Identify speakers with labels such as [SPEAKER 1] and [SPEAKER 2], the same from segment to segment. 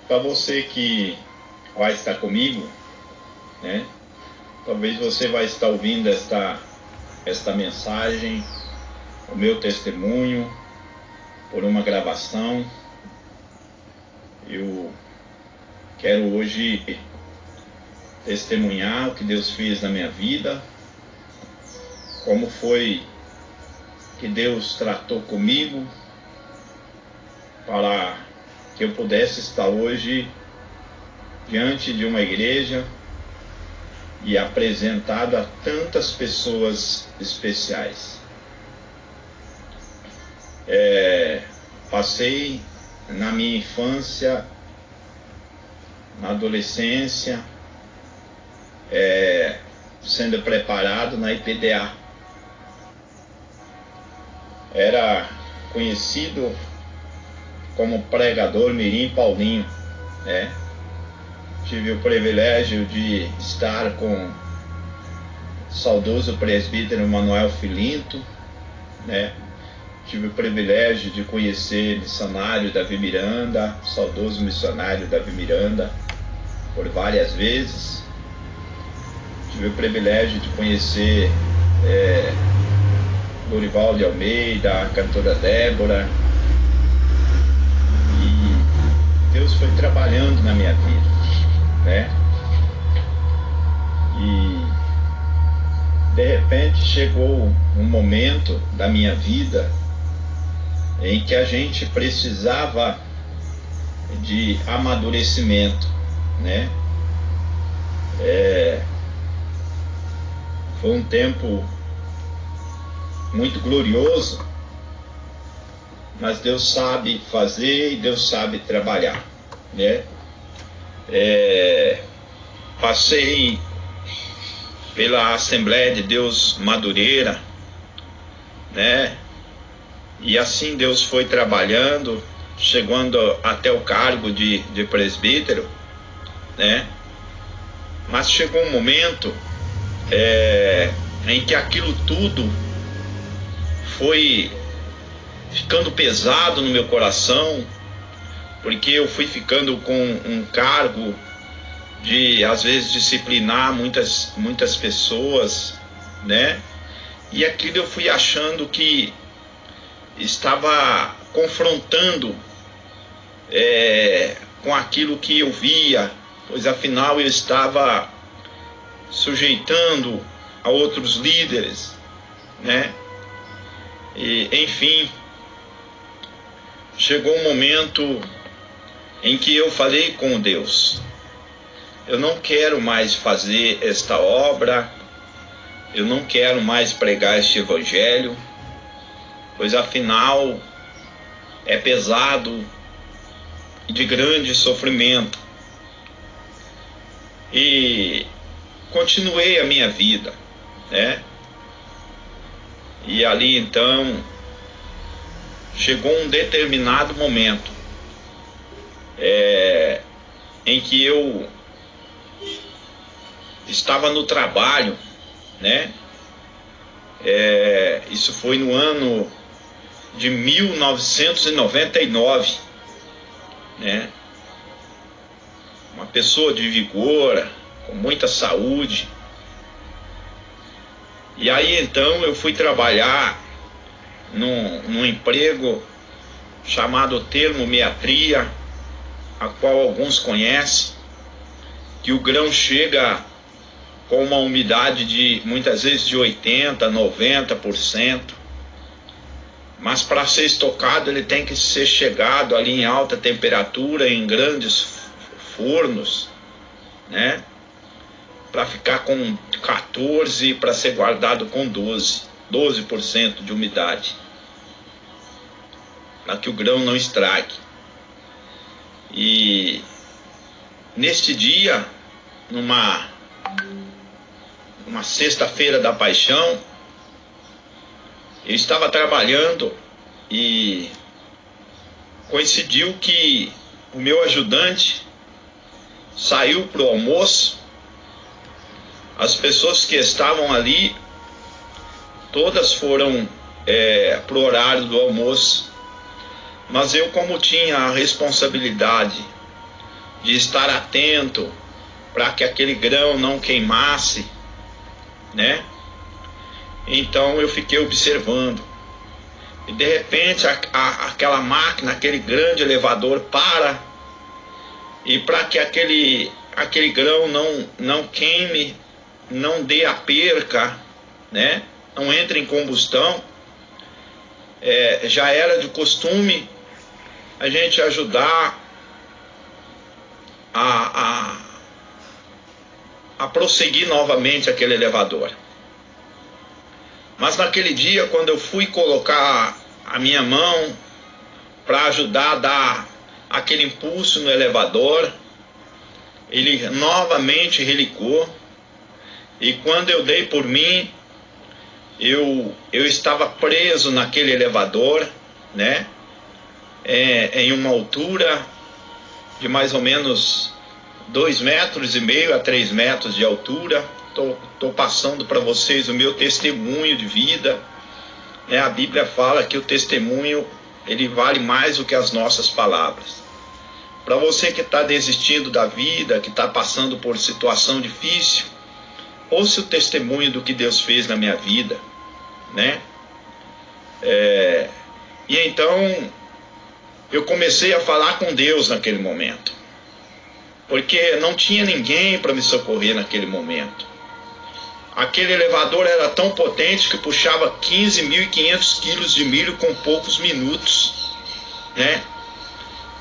[SPEAKER 1] Para você que vai estar comigo, né? Talvez você vai estar ouvindo esta mensagem, o meu testemunho, por uma gravação. Eu quero hoje testemunhar o que Deus fez na minha vida, como foi que Deus tratou comigo para que eu pudesse estar hoje diante de uma igreja e apresentado a tantas pessoas especiais. Passei na minha infância, na adolescência, sendo preparado na IPDA. Era conhecido como pregador Mirim Paulinho, né? Tive o privilégio de estar com o saudoso presbítero Manuel Filinto, né? Tive o privilégio de conhecer missionário Davi Miranda, saudoso missionário Davi Miranda, por várias vezes. Tive o privilégio de conhecer Dorival de Almeida, a cantora Débora. E Deus foi trabalhando na minha vida, né? E de repente chegou um momento da minha vida em que a gente precisava de amadurecimento, né? Foi um tempo muito glorioso, mas Deus sabe fazer e Deus sabe trabalhar, né? Passei pela Assembleia de Deus Madureira, né? E assim Deus foi trabalhando, chegando até o cargo de presbítero, né? Mas chegou um momento em que aquilo tudo foi ficando pesado no meu coração, porque eu fui ficando com um cargo de, às vezes, disciplinar muitas pessoas, né? E aquilo eu fui achando que estava confrontando com aquilo que eu via, pois afinal eu estava sujeitando a outros líderes, né? E, enfim, chegou um momento em que eu falei com Deus: eu não quero mais fazer esta obra, eu não quero mais pregar este evangelho, pois afinal é pesado e de grande sofrimento. E continuei a minha vida, né? E ali então chegou um determinado momento em que eu estava no trabalho, né? Isso foi no ano de 1999, né? Uma pessoa de vigor, com muita saúde. E aí então eu fui trabalhar num emprego chamado termometria, a qual alguns conhecem, que o grão chega com uma umidade de muitas vezes de 80%, 90%, mas para ser estocado ele tem que ser chegado ali em alta temperatura, em grandes fornos, né? Para ficar com 14%, para ser guardado com 12% de umidade, para que o grão não estrague. E neste dia, numa sexta-feira da Paixão, eu estava trabalhando e coincidiu que o meu ajudante saiu para o almoço. As pessoas que estavam ali, todas foram para o horário do almoço, mas eu, como tinha a responsabilidade de estar atento para que aquele grão não queimasse, né? Então eu fiquei observando. E de repente aquela máquina, aquele grande elevador para. E para que aquele grão não queime, não dê a perca, né? Não entre em combustão, já era de costume a gente ajudar a prosseguir novamente aquele elevador. Mas naquele dia, quando eu fui colocar a minha mão para ajudar a dar aquele impulso no elevador, ele novamente relicou. E quando eu dei por mim, eu estava preso naquele elevador, né? Em uma altura de mais ou menos 2,5 metros a 3 metros de altura. Estou passando para vocês o meu testemunho de vida, né? A Bíblia fala que o testemunho, ele vale mais do que as nossas palavras. Para você que está desistindo da vida, que está passando por situação difícil, ouça o testemunho do que Deus fez na minha vida, né? E então eu comecei a falar com Deus naquele momento, porque não tinha ninguém para me socorrer naquele momento. Aquele elevador era tão potente que puxava 15.500 quilos de milho com poucos minutos, né?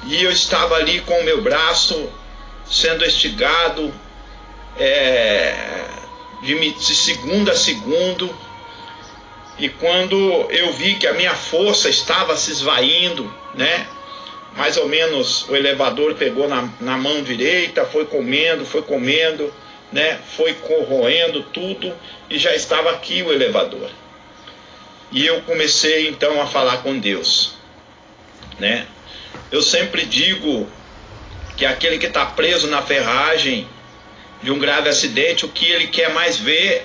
[SPEAKER 1] E eu estava ali com o meu braço sendo estigado de segundo a segundo. E quando eu vi que a minha força estava se esvaindo, né? Mais ou menos o elevador pegou na mão direita, foi comendo, né? Foi corroendo tudo e já estava aqui o elevador. E eu comecei então a falar com Deus, né? Eu sempre digo que aquele que está preso na ferragem de um grave acidente, o que ele quer mais ver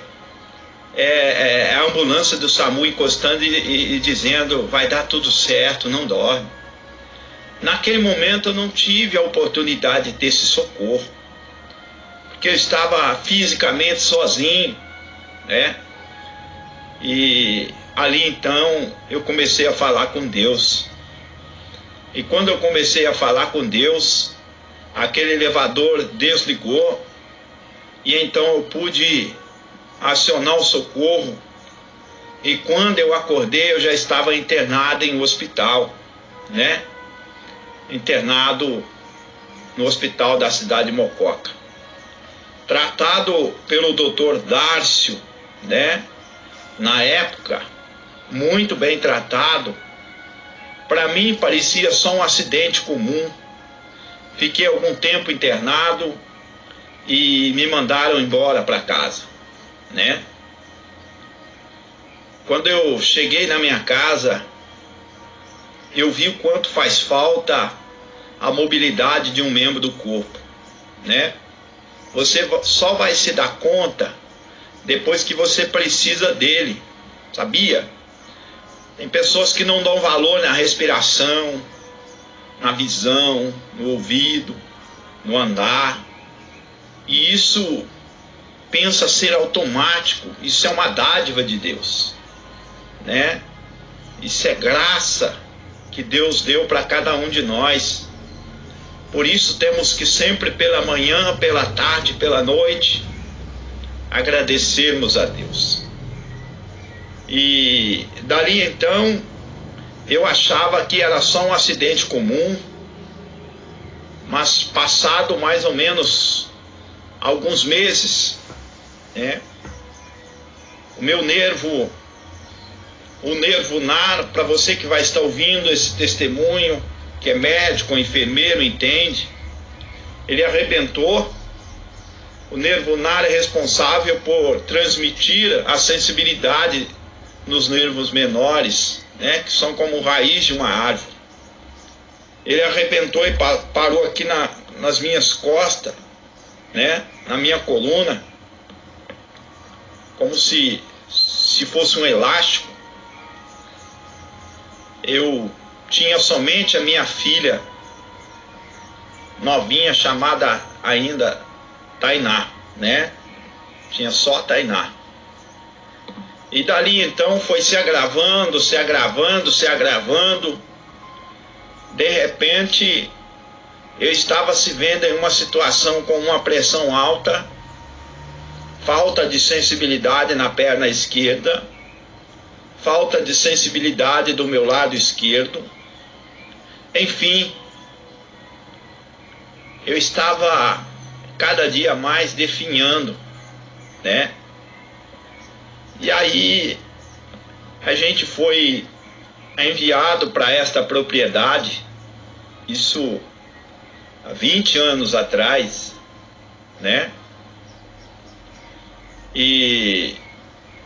[SPEAKER 1] é a ambulância do SAMU encostando e dizendo: vai dar tudo certo, não dorme. Naquele momento eu não tive a oportunidade de ter esse socorro, porque eu estava fisicamente sozinho, né? E ali então eu comecei a falar com Deus. E quando eu comecei a falar com Deus, aquele elevador desligou, e então eu pude acionar o socorro. E quando eu acordei, eu já estava internado em um hospital, né? Internado no hospital da cidade de Mococa, tratado pelo Dr. Dárcio, né? Na época, muito bem tratado. Para mim parecia só um acidente comum. Fiquei algum tempo internado e me mandaram embora para casa, né? Quando eu cheguei na minha casa, eu vi o quanto faz falta a mobilidade de um membro do corpo, né? Você só vai se dar conta depois que você precisa dele, sabia? Tem pessoas que não dão valor na respiração, na visão, no ouvido, no andar. E isso pensa ser automático. Isso é uma dádiva de Deus, né? Isso é graça que Deus deu para cada um de nós. Por isso temos que sempre pela manhã, pela tarde, pela noite, agradecermos a Deus. E dali então eu achava que era só um acidente comum, mas passado mais ou menos alguns meses, né, o nervo NAR, para você que vai estar ouvindo esse testemunho, que é médico, enfermeiro, entende, ele arrebentou. O nervo NAR é responsável por transmitir a sensibilidade nos nervos menores, né, que são como raiz de uma árvore. Ele arrebentou e parou aqui nas minhas costas, né, na minha coluna, como se fosse um elástico. Eu tinha somente a minha filha novinha chamada ainda Tainá, né? Tinha só Tainá. E dali então foi se agravando, se agravando, se agravando. De repente, eu estava se vendo em uma situação com uma pressão alta, falta de sensibilidade na perna esquerda, falta de sensibilidade do meu lado esquerdo. Enfim, eu estava cada dia mais definhando, né? E aí a gente foi enviado para esta propriedade, isso há 20 anos atrás, né? E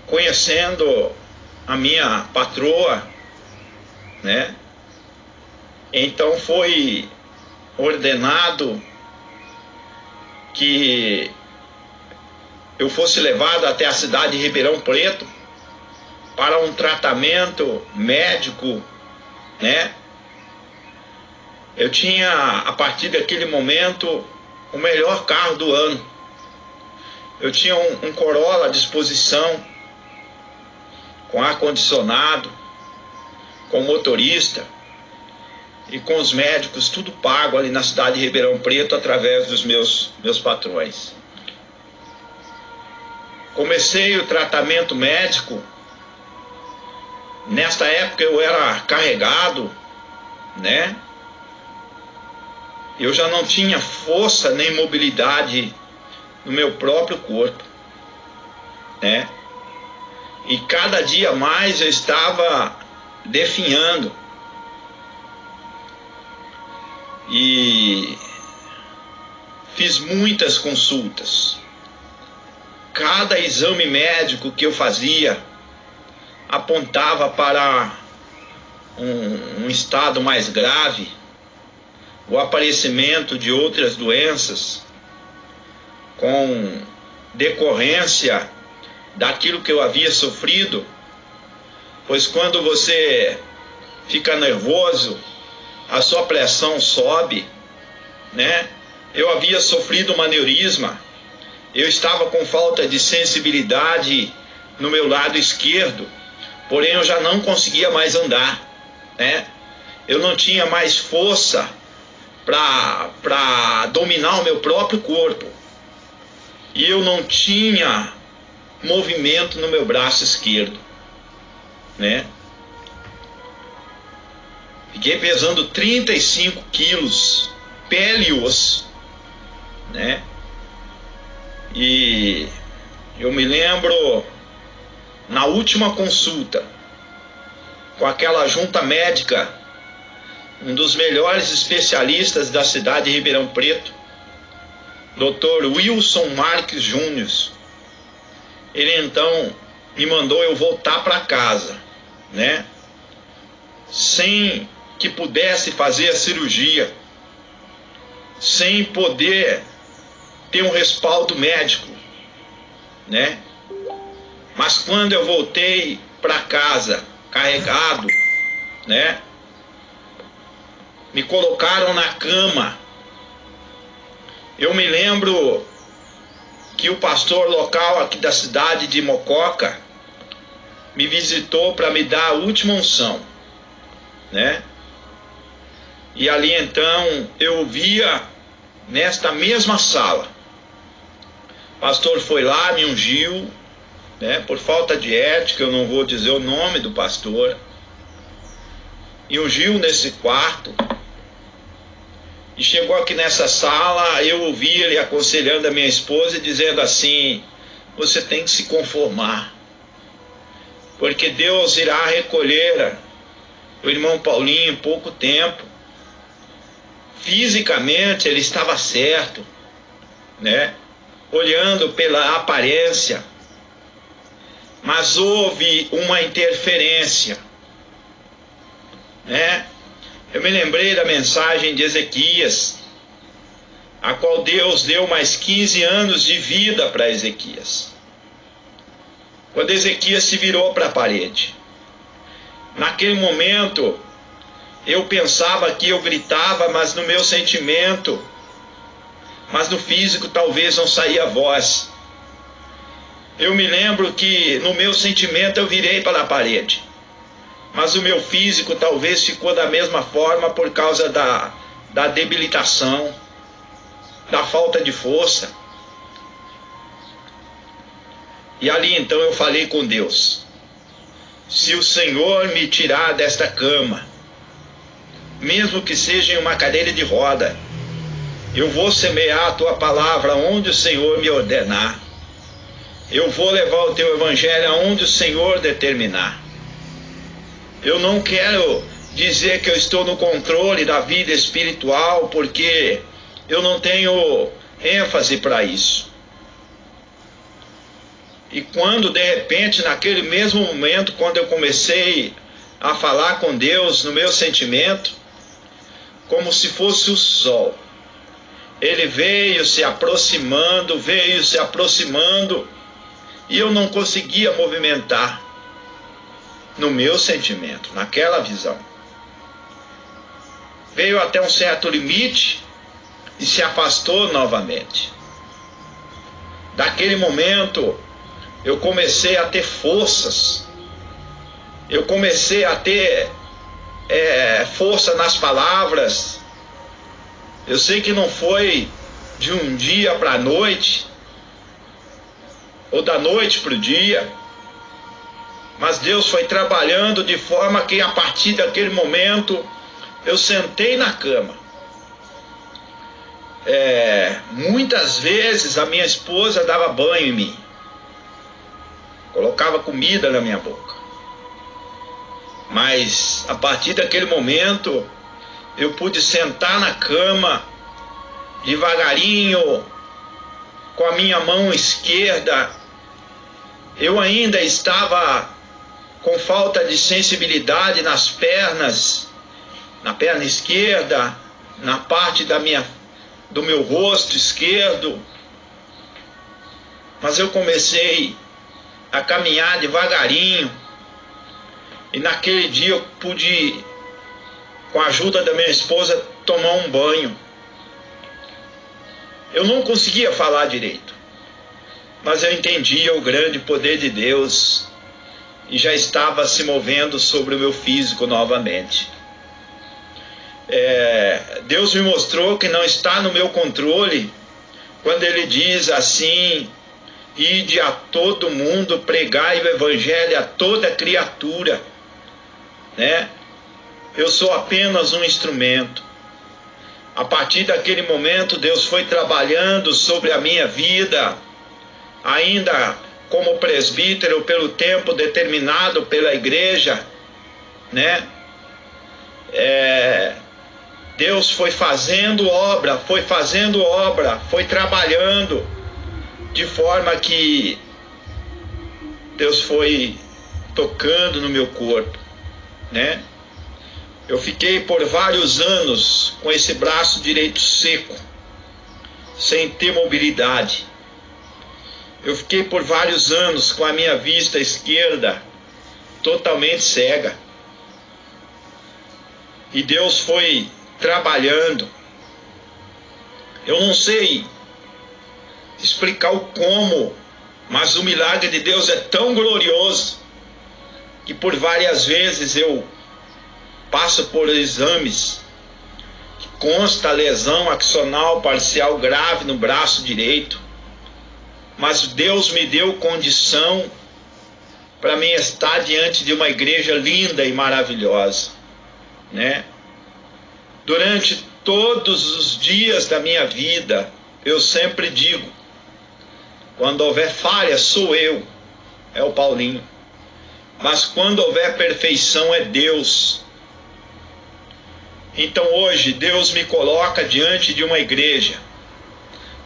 [SPEAKER 1] conhecendo a minha patroa, né? Então foi ordenado que eu fosse levado até a cidade de Ribeirão Preto para um tratamento médico, né? Eu tinha, a partir daquele momento, o melhor carro do ano. Eu tinha um Corolla à disposição, com ar-condicionado, com motorista e com os médicos, tudo pago ali na cidade de Ribeirão Preto através dos meus patrões. Comecei o tratamento médico. Nesta época eu era carregado, né? Eu já não tinha força nem mobilidade no meu próprio corpo, né? E cada dia mais eu estava definhando. E fiz muitas consultas. Cada exame médico que eu fazia apontava para um estado mais grave, o aparecimento de outras doenças com decorrência daquilo que eu havia sofrido, pois quando você fica nervoso, a sua pressão sobe, né? Eu havia sofrido um aneurisma, eu estava com falta de sensibilidade no meu lado esquerdo, porém eu já não conseguia mais andar, né? Eu não tinha mais força para dominar o meu próprio corpo, e eu não tinha movimento no meu braço esquerdo, né? Fiquei pesando 35 quilos, pele e osso, né? E eu me lembro, na última consulta, com aquela junta médica, um dos melhores especialistas da cidade de Ribeirão Preto, Dr. Wilson Marques Júnior, ele então me mandou eu voltar para casa, né? Sem que pudesse fazer a cirurgia, sem poder ter um respaldo médico, né? Mas quando eu voltei para casa carregado, né? Me colocaram na cama. Eu me lembro que o pastor local aqui da cidade de Mococa me visitou para me dar a última unção, né? E ali então eu via nesta mesma sala, o pastor foi lá, me ungiu, né? Por falta de ética eu não vou dizer o nome do pastor, e ungiu nesse quarto. E chegou aqui nessa sala, eu ouvi ele aconselhando a minha esposa e dizendo assim: você tem que se conformar, porque Deus irá recolher o irmão Paulinho em pouco tempo. Fisicamente ele estava certo, né? Olhando pela aparência, mas houve uma interferência, né? Eu me lembrei da mensagem de Ezequias, a qual Deus deu mais 15 anos de vida para Ezequias. Quando Ezequias se virou para a parede, naquele momento eu pensava que eu gritava, mas no meu sentimento mas no físico talvez não saía voz. Eu me lembro que no meu sentimento eu virei para a parede, mas o meu físico talvez ficou da mesma forma por causa da debilitação, da falta de força. E ali então eu falei com Deus: se o Senhor me tirar desta cama, mesmo que seja em uma cadeira de roda, eu vou semear a tua palavra onde o Senhor me ordenar. Eu vou levar o teu evangelho aonde o Senhor determinar. Eu não quero dizer que eu estou no controle da vida espiritual, porque eu não tenho ênfase para isso. E quando de repente, naquele mesmo momento, quando eu comecei a falar com Deus no meu sentimento, como se fosse o sol, ele veio se aproximando, e eu não conseguia movimentar no meu sentimento, naquela visão. Veio até um certo limite e se afastou novamente. Daquele momento, eu comecei a ter forças, eu comecei a ter força nas palavras. Eu sei que não foi de um dia para a noite, ou da noite para o dia, mas Deus foi trabalhando de forma que a partir daquele momento eu sentei na cama. Muitas vezes a minha esposa dava banho em mim, colocava comida na minha boca, mas a partir daquele momento eu pude sentar na cama devagarinho, com a minha mão esquerda. Eu ainda estava com falta de sensibilidade nas pernas, na perna esquerda, na parte do meu rosto esquerdo, mas eu comecei a caminhar devagarinho, e naquele dia eu pude, com a ajuda da minha esposa, tomar um banho. Eu não conseguia falar direito, mas eu entendia o grande poder de Deus e já estava se movendo sobre o meu físico novamente. Deus me mostrou que não está no meu controle quando Ele diz assim: ide a todo mundo, pregai o evangelho a toda criatura, né? Eu sou apenas um instrumento. A partir daquele momento, Deus foi trabalhando sobre a minha vida, ainda como presbítero, pelo tempo determinado pela igreja, né? Deus foi fazendo obra, foi trabalhando, de forma que Deus foi tocando no meu corpo, né? Eu fiquei por vários anos com esse braço direito seco, sem ter mobilidade. Eu fiquei por vários anos com a minha vista esquerda totalmente cega. E Deus foi trabalhando. Eu não sei explicar o como, mas o milagre de Deus é tão glorioso que por várias vezes eu passo por exames que consta lesão axonal parcial grave no braço direito, mas Deus me deu condição para mim estar diante de uma igreja linda e maravilhosa, né? Durante todos os dias da minha vida, eu sempre digo: quando houver falha, sou eu, é o Paulinho, mas quando houver perfeição, é Deus. Então hoje Deus me coloca diante de uma igreja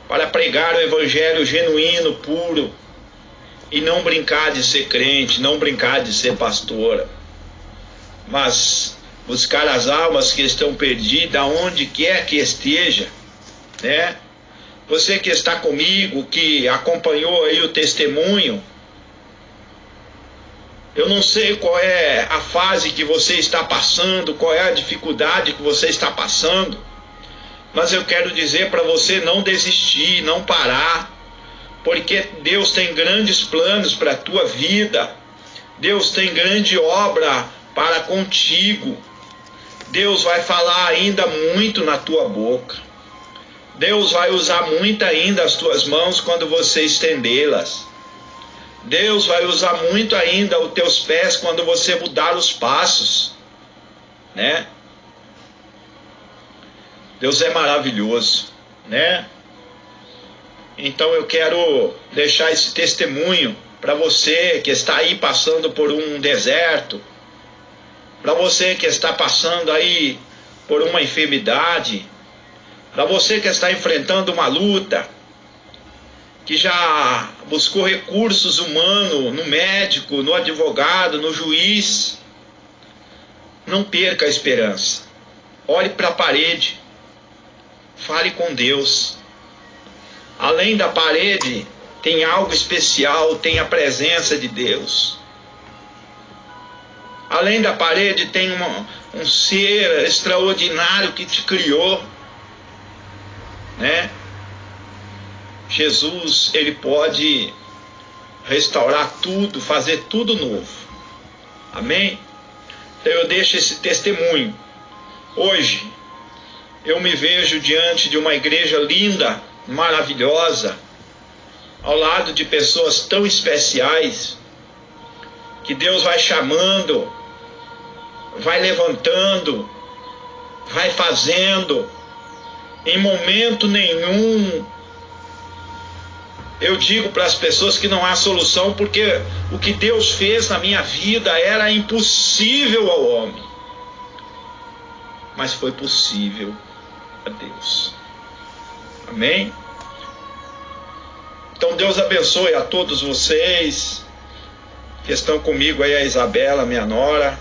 [SPEAKER 1] para pregar o evangelho genuíno, puro, e não brincar de ser crente, não brincar de ser pastora, mas buscar as almas que estão perdidas, onde quer que esteja, né? Você que está comigo, que acompanhou aí o testemunho, eu não sei qual é a fase que você está passando, qual é a dificuldade que você está passando, Mas eu quero dizer para você não desistir, não parar, porque Deus tem grandes planos para a tua vida. Deus tem grande obra para contigo. Deus vai falar ainda muito na tua boca. Deus vai usar muito ainda as tuas mãos quando você estendê-las. Deus vai usar muito ainda os teus pés quando você mudar os passos, né? Deus é maravilhoso, né? Então eu quero deixar esse testemunho para você que está aí passando por um deserto, para você que está passando aí por uma enfermidade, para você que está enfrentando uma luta, que já buscou recursos humanos no médico, no advogado, no juiz. Não perca a esperança. Olhe para a parede. Fale com Deus. Além da parede, tem algo especial, tem a presença de Deus. Além da parede, tem um ser extraordinário que te criou, né? Jesus, ele pode restaurar tudo, fazer tudo novo. Amém? Então eu deixo esse testemunho. Hoje, eu me vejo diante de uma igreja linda, maravilhosa, ao lado de pessoas tão especiais, que Deus vai chamando, vai levantando, vai fazendo. Em momento nenhum eu digo para as pessoas que não há solução, porque o que Deus fez na minha vida era impossível ao homem, mas foi possível a Deus. Amém? Então Deus abençoe a todos vocês que estão comigo aí, a Isabela, minha nora,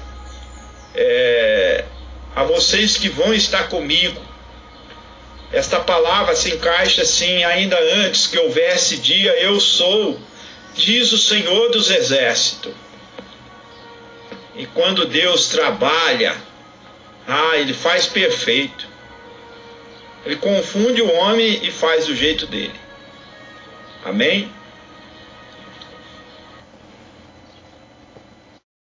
[SPEAKER 1] a vocês que vão estar comigo. Esta palavra se encaixa assim, ainda antes que houvesse dia, eu sou, diz o Senhor dos Exércitos. E quando Deus trabalha, Ele faz perfeito. Ele confunde o homem e faz do jeito dele. Amém?